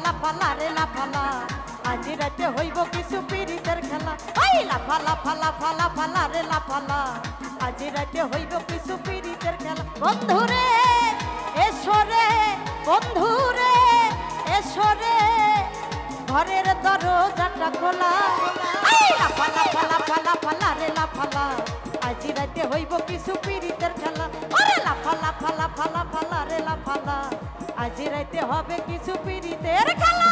লাফালা রে লাফালা আজ রাতে হইব কিছু পীড়িতের খেলা ওই লাফালা ফালা ফালা ফালা রে লাফালা আজ রাতে হইব কিছু পীড়িতের খেলা বন্ধুরে এসরে বন্ধুরে এসরে ঘরের দরজাটা খোলা এই লাফালা ফালা ফালা ফালা রে লাফালা আজ রাতে হইব কিছু পীড়িতের খেলা ওরে লাফালা ফালা ফালা ফালা রে লাফালা আজ রাতে হবে কিছু পীড়িতের খেলা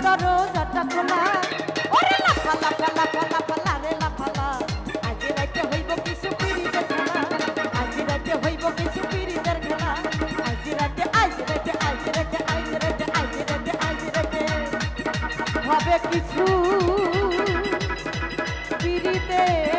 দরজাটা খোলা ওরে লাফা লাফা লাফা লাফা লারে লাফালা আজ রাতে হইব কিছু পিরিতের খেলা আজ রাতে হইব কিছু পিরিতের খেলা আজ রাতে আজ রাতে আজ রাতে আজ রাতে আজ রাতে আজ রাতে হবে কিছু পিরিতের